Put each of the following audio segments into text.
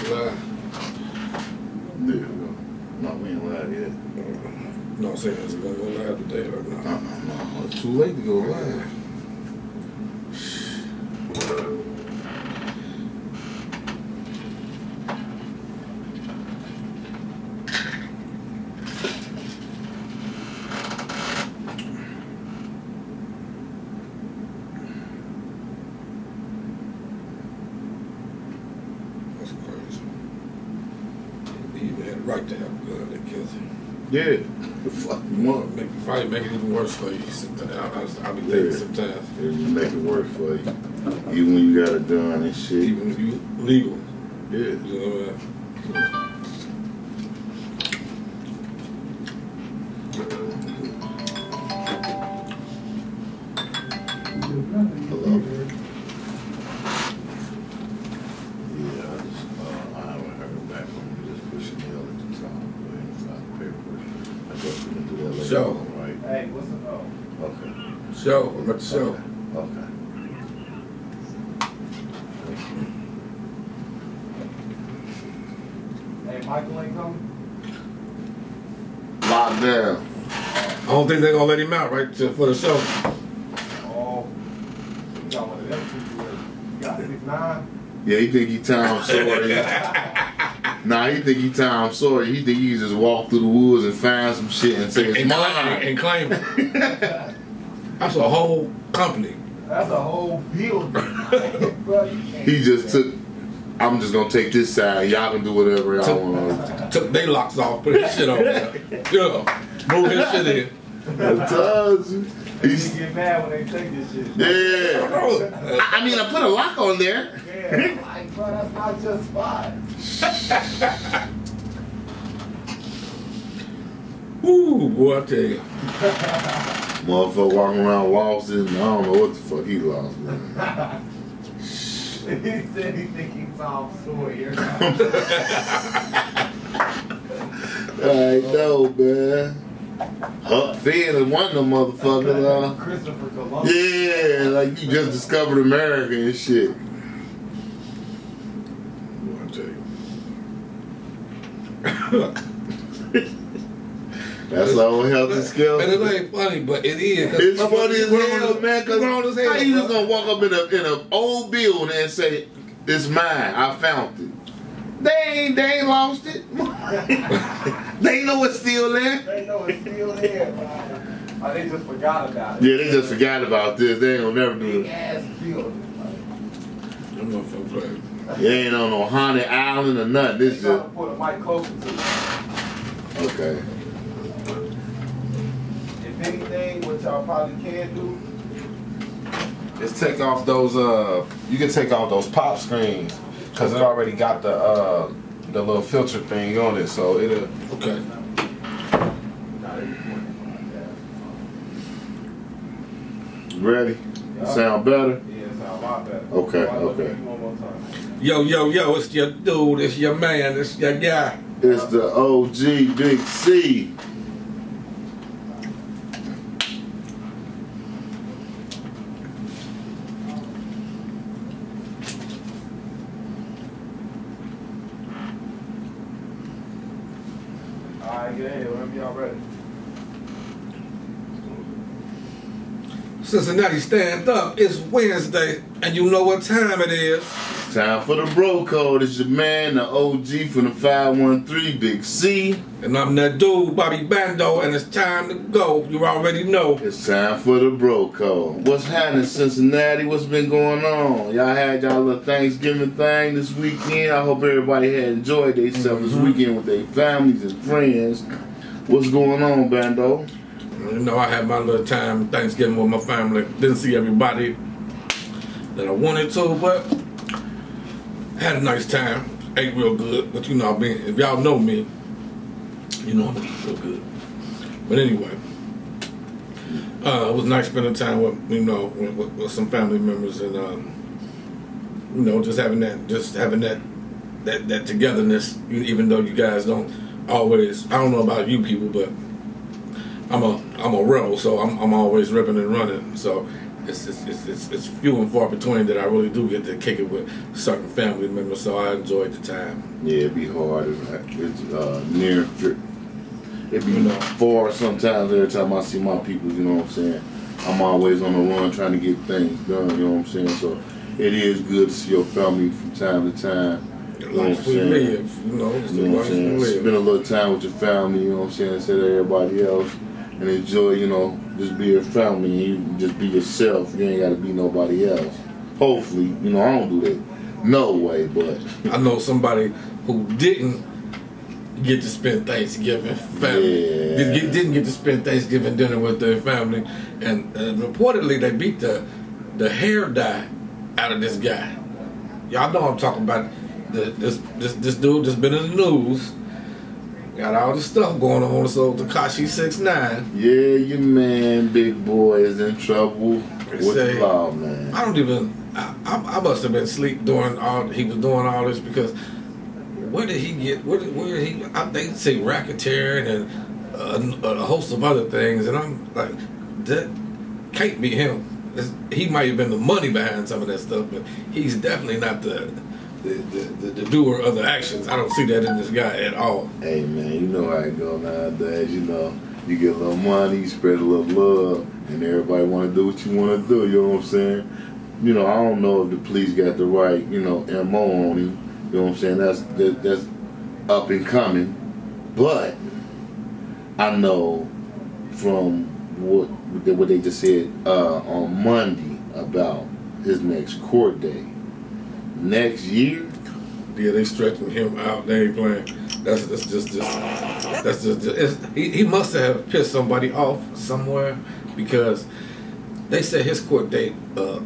Live. Yeah, no, we ain't live yet. No, I'm saying it's gonna go live today or not. No, it's too late to go live. Right to have a gun that kills him. Yeah, the fuck you want. Probably make it even worse for you. I'll be thinking sometimes. It make it worse for you. Even when you got a gun and shit. Even if you legal. Yeah. You know what I mean? Hello. Show. Right. Hey, what's up? Oh. Okay. Show. I'm at the show. Okay. Hey, Michael ain't coming? Locked down. I don't think they're gonna let him out for the show. Oh, you got one of them people. You got 6'9"? Yeah, he think he Tom Sawyer. Nah, he think he Tom Sawyer. He think he can just walk through the woods and find some shit and say it's mine. And claim it. That's a whole company. That's a whole building. Bro, He just took, I'm just going to take this side. Y'all can do whatever y'all want. Took their locks off, put his shit on there. Yeah. Move his shit in. I told you. They get mad when they take this shit. Yeah. I mean, I put a lock on there. Yeah, like, bro, that's not just fine. Ooh, boy, I tell you. Motherfucker walking around lost and I don't know what the fuck he lost, man. He said he think he's Tom Sawyer. I know, man. Huck Finn is one of them motherfuckers. Christopher Columbus. Yeah, like you just discovered America and shit. Boy, I tell you. That's all health and skills. And it ain't funny, but it is. It's funny as hell, man. Cause grown as hell, how you just gonna walk up in an old building and say, "It's mine. I found it." They ain't lost it. They know it's still there. They know it's still there, man. Oh, they just forgot about it. Yeah, they just forgot about this. They ain't gonna never do Big it. ass building. Them motherfuckers crazy. They ain't on no haunted island or nothing. This You gotta just put a mic closer to it. okay. If anything, what y'all probably can do is take off those you can take off those pop screens because it already got the little filter thing on it, so it'll Okay. Ready? Sound better? Yeah, it sounds a lot better. Okay, So I'll look okay. at you one more time. Yo, it's your dude, it's your man, it's your guy. It's the OG Big C. Alright, get ahead whenever y'all ready. Cincinnati, stand up. It's Wednesday, and you know what time it is. Time for the bro code. It's your man, the OG from the 513 Big C. And I'm that dude, Bobby Bando, and it's time to go. You already know. It's time for the bro code. What's happening, Cincinnati? What's been going on? Y'all had y'all little Thanksgiving thing this weekend. I hope everybody had enjoyed themselves this weekend with their families and friends. What's going on, Bando? You know, I had my little time Thanksgiving with my family. Didn't see everybody that I wanted to, but had a nice time. Ate real good, but you know, if y'all know me, you know I'm gonna eat real good. But anyway, it was nice spending time with with some family members, and you know, just having that togetherness. Even though you guys don't always, I don't know about you people, but I'm a rebel, so I'm always ripping and running. So it's few and far between that I really do get to kick it with certain family members. So I enjoyed the time. Yeah, it'd be hard. It's near. It'd be far sometimes every time I see my people. You know what I'm saying? I'm always on the run trying to get things done. You know what I'm saying? So it is good to see your family from time to time. The life we live, it's the life we live. Spend a little time with your family, you know what I'm saying, instead of everybody else. And enjoy, just be a family and you just be yourself. You ain't got to be nobody else. Hopefully, I don't do that. No way, but. I know somebody who didn't get to spend Thanksgiving family. Yeah. Didn't get to spend Thanksgiving dinner with their family. And reportedly they beat the hair dye out of this guy. Y'all know I'm talking about. This dude that's been in the news, got all this stuff going on. So Tekashi 6ix9ine. Yeah, your man, big boy, is in trouble with the law, man. I don't even. I must have been asleep during he was doing all this because where did he get? Where did he? They say racketeering and a host of other things, and I'm like, that can't be him. He might have been the money behind some of that stuff, but he's definitely not the doer of the actions. I don't see that in this guy at all. Hey man, you know how it go nowadays. You get a little money, you spread a little love, and everybody want to do what you want to do. You know what I'm saying? I don't know if the police got the right, MO on him. You know what I'm saying? That's up and coming. But I know from what they just said on Monday about his next court date. Next year? Yeah, they stretching him out. They ain't playing. That's just he must have pissed somebody off somewhere because they said his court date a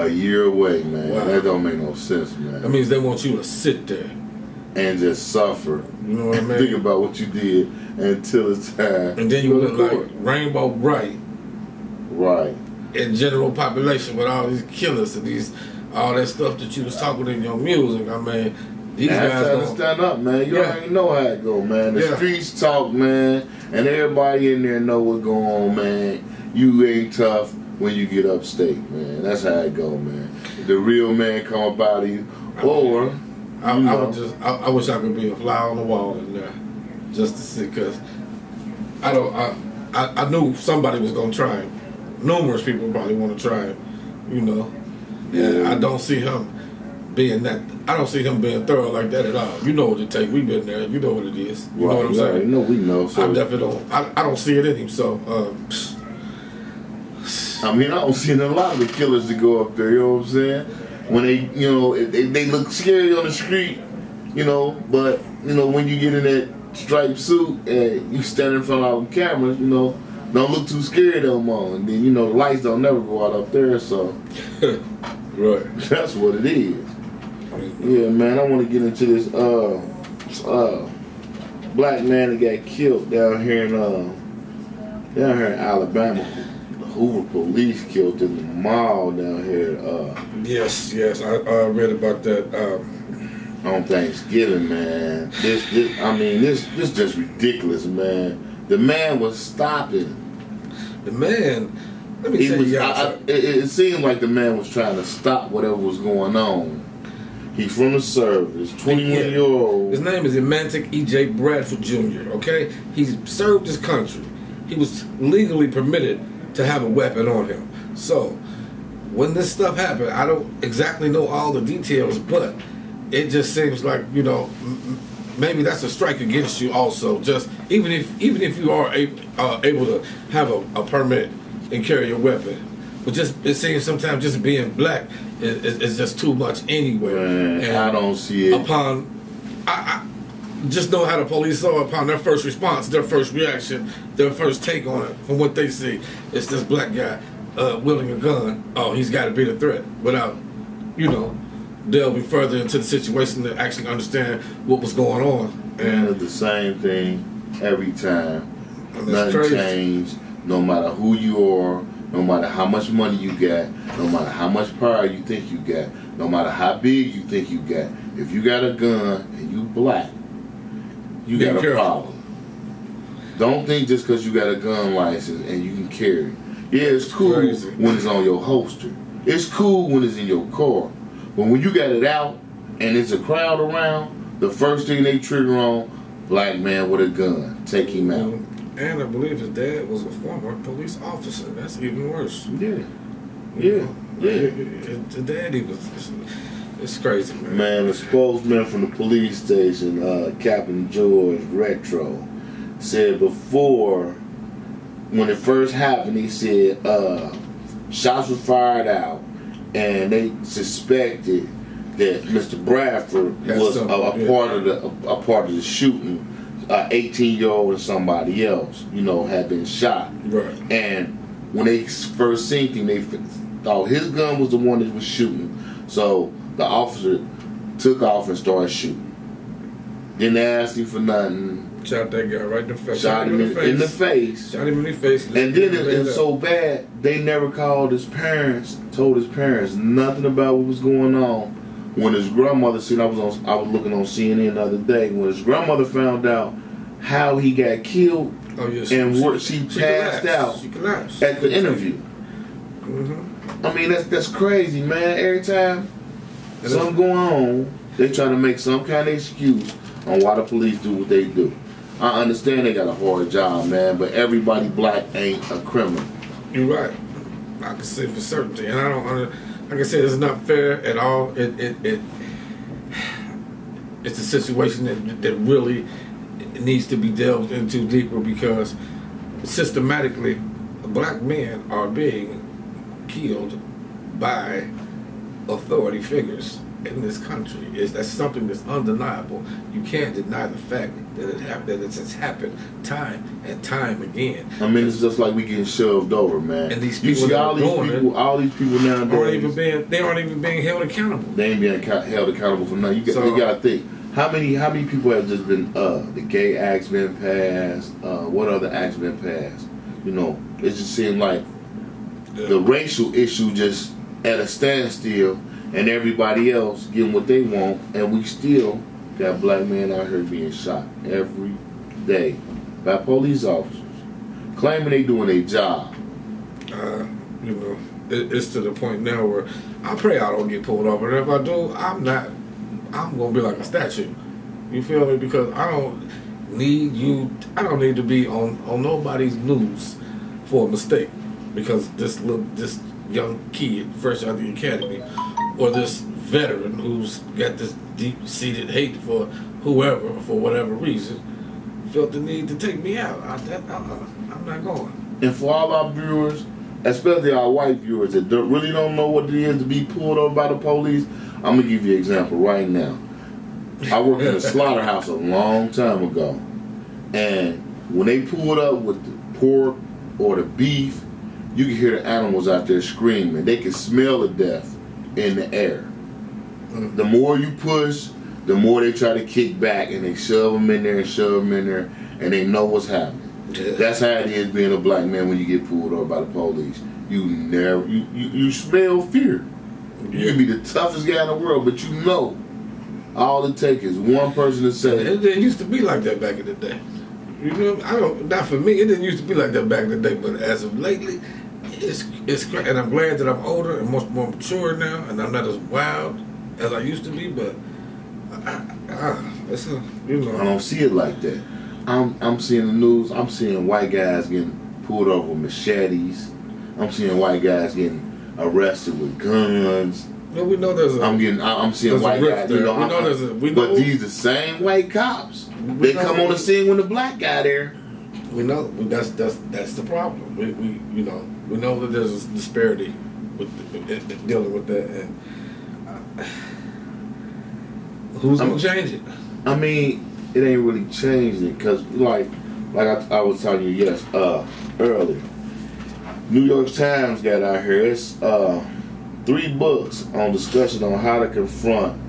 year away, man. Wow. That don't make no sense, man. That means they want you to sit there and just suffer. You know what I mean? Think about what you did until it's time. And then you look like Rainbow Bright. Right. In general population with all these killers and all that stuff that you was talking in your music. I mean, these guys to stand up, man. You already know how it go, man. The streets talk, man, and everybody in there know what's going on, man. You ain't tough when you get upstate, man. That's how it go, man. The real man come up out of you, or I wish I could be a fly on the wall in there, just to see, because I knew somebody was gonna try him. Numerous people probably want to try him, Yeah, I don't see him being that. I don't see him being thorough like that at all. You know what it takes. We've been there. You know what it is. You know what I'm saying? We know. So I definitely don't. I don't see it in him. So, I don't see a lot of the killers that go up there. You know what I'm saying? When they look scary on the street, but when you get in that striped suit and you stand in front of all the cameras, don't look too scared no more. And then, the lights don't never go out up there, so. Right. That's what it is. Yeah, man, I want to get into this black man that got killed down here in Alabama. The Hoover police killed in the mall down here. Yes, I read about that. On Thanksgiving, man. This just ridiculous, man. The man was stopping. The man, let me tell you it seemed like the man was trying to stop whatever was going on. He's from the service, 21-year-old. His name is Emantic E.J. Bradford Jr., okay? He's served his country. He was legally permitted to have a weapon on him. So, when this stuff happened, I don't exactly know all the details, but it just seems like, maybe that's a strike against you also. Just even if you are able to have a permit and carry a weapon, but it seems sometimes just being black is just too much anyway. Man, and I don't see it. I just know how the police are upon their first response, their first reaction, their first take on it. From what they see, it's this black guy wielding a gun. Oh, he's got to be the threat without, delving further into the situation to actually understand what was going on. And it's the same thing every time. Nothing changed. No matter who you are, no matter how much money you got, no matter how much power you think you got, no matter how big you think you got, if you got a gun and you black, you got a problem. Don't think just because you got a gun license and you can carry, Yeah, it's cool Crazy. when it's on your holster. It's cool when it's in your car. But when you got it out and there's a crowd around, the first thing they trigger on, black man with a gun, take him out. And I believe his dad was a former police officer. That's even worse. Yeah. His daddy was. It's crazy, man. Man, the spokesman from the police station, Captain George Retro, said before, when it first happened, he said shots were fired out, and they suspected that Mr. Bradford was a part of the shooting. 18-year-old and somebody else, had been shot. Right. And when they first seen him, they thought his gun was the one that was shooting. So the officer took off and started shooting. Didn't ask him for nothing. Shot that guy right in the face. Shot him in the face. Shot him in the face. And then it's so bad, they never called his parents, told his parents nothing about what was going on. When his grandmother seen, I was looking on CNN the other day. When his grandmother found out how he got killed, she passed out. She collapsed at the interview. Mm-hmm. I mean, that's crazy, man. Every time something going on, they trying to make some kind of excuse on why the police do what they do. I understand they got a hard job, man, but everybody black ain't a criminal. You're right. I can say for certainty, and I don't. Like I said, it's not fair at all. It's a situation that really needs to be delved into deeper, because systematically, black men are being killed by authority figures in this country. That's something that's undeniable. You can't deny the fact that it has happened time and time again. I mean, it's just like we getting shoved over, man. And these people, you see all these people nowadays, they aren't even being held accountable. They ain't being held accountable for nothing. You got to think, how many people have just been the gay act's been passed? What other acts been passed? It just seemed like the racial issue just at a standstill, and everybody else getting what they want, and we still got black men out here being shot every day by police officers, claiming they doing their job. It's to the point now where I pray I don't get pulled over, and if I do, I'm gonna be like a statue. You feel me? Because I don't need to be on nobody's news for a mistake, because this young kid fresh out of the academy, or this veteran who's got this deep-seated hate for whoever, for whatever reason, felt the need to take me out. I'm not going. And for all our viewers, especially our white viewers that really don't know what it is to be pulled over by the police, I'm going to give you an example right now. I worked in a slaughterhouse a long time ago, and when they pulled up with the pork or the beef, you could hear the animals out there screaming. They could smell the death in the air. Mm-hmm. The more you push, the more they try to kick back, and they shove them in there and shove them in there, and they know what's happening. Yeah. That's how it is being a black man when you get pulled over by the police. You smell fear. Yeah. You can be the toughest guy in the world, but all it takes is one person to say. It didn't used to be like that back in the day. Not for me. It didn't used to be like that back in the day, but as of lately, it's great. And I'm glad that I'm older and much more mature now, and I'm not as wild as I used to be. But I don't see it like that. I'm seeing the news. I'm seeing white guys getting pulled over with machetes. I'm seeing white guys getting arrested with guns. No, we know there's I'm seeing white guys. But these the same white cops. They come on the scene when the black guy there. We know that's the problem. We know that there's a disparity with dealing with that, and who's gonna change it? I mean, it ain't really changing, because like I was telling you earlier, New York Times got out here. It's 3 books on discussion on how to confront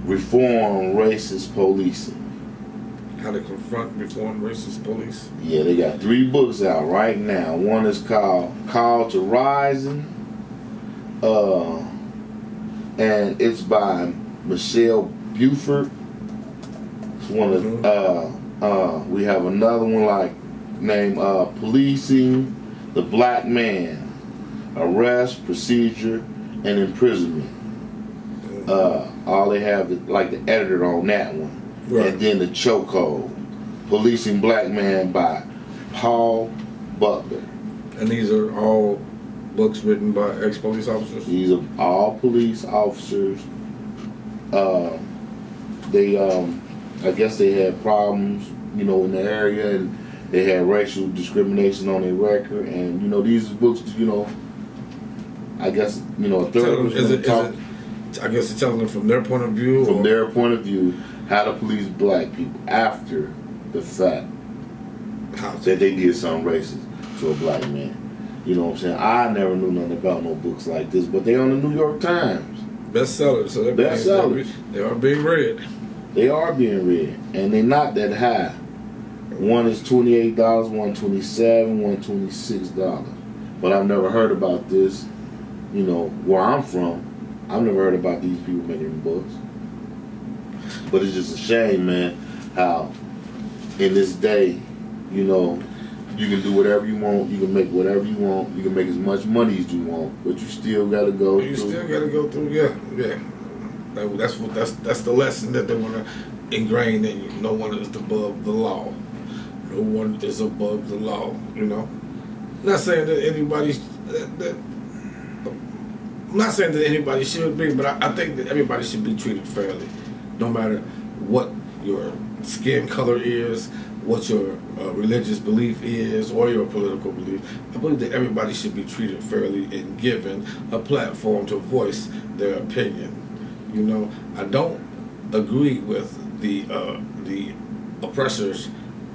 reform racist policing. How to confront reform racist police? Yeah, they got 3 books out right now. One is called Call to Rising, and it's by Michelle Buford. It's one of we have another one named Policing The Black Man, Arrest, Procedure, and Imprisonment. All they have is like the editor on that one. Right. And then the Chokehold, Policing Black Man by Paul Butler. And these are all books written by ex-police officers? These are all police officers. They, I guess they had problems, you know, in the area, and they had racial discrimination on their record. And, you know, these books, you know, I guess, you know, a third I guess it's telling them from their point of view? From their point of view, how to police black people after the fact that they did something racist to a black man. You know what I'm saying? I never knew nothing about no books like this, but they on the New York Times. Bestsellers. So bestsellers. They are being read. They are being read, and they're not that high. One is $28, one $27, one $26. But I've never heard about this. You know, where I'm from, I've never heard about these people making books. But it's just a shame, man, how in this day, you know, you can do whatever you want, you can make whatever you want, you can make as much money as you want, but you still gotta go through. You still gotta go through, yeah. That's the lesson that they wanna ingrain in you. No one is above the law. No one is above the law, you know. I'm not saying that anybody should be, but I think that everybody should be treated fairly, no matter what your skin color is, what your religious belief is, or your political belief. I believe that everybody should be treated fairly and given a platform to voice their opinion. You know, I don't agree with the oppressors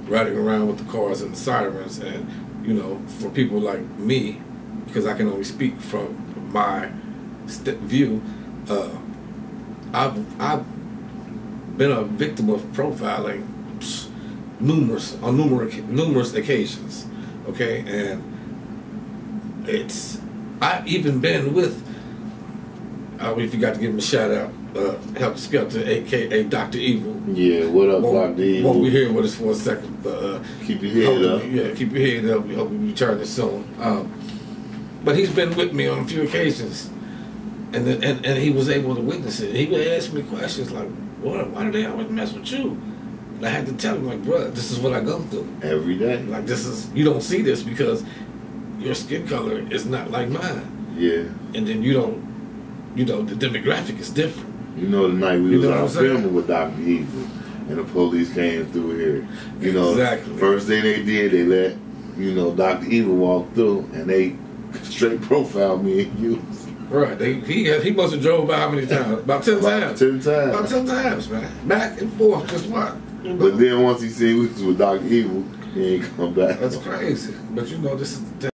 riding around with the cars and the sirens, and, you know, for people like me, because I can only speak from my view, I've been a victim of profiling on numerous occasions, okay, and I've even been with, we forgot to give him a shout out, Help Skelter, aka Dr. Evil. Yeah, what up, Dr. Evil? Won't be here with us for a second, but keep your head up. Yeah, keep your head up. We hope we return this soon. But he's been with me on a few occasions, and he was able to witness it. He would ask me questions like, why do they always mess with you? And I had to tell him, like, bro, this is what I go through every day. Like, you don't see this because your skin color is not like mine. Yeah. And then you don't, the demographic is different. You know, the night we was out filming with Dr. Evil, and the police came through here. You know, exactly. First thing they did, they let, you know, Dr. Evil walk through, and they straight profiled me and you. Right. He must have drove by how many times? About 10 times. 10 times. About 10 times, man. Back and forth, just what? You know? But then once he seen we was with Dr. Evil, he ain't come back. That's crazy. But you know, this is the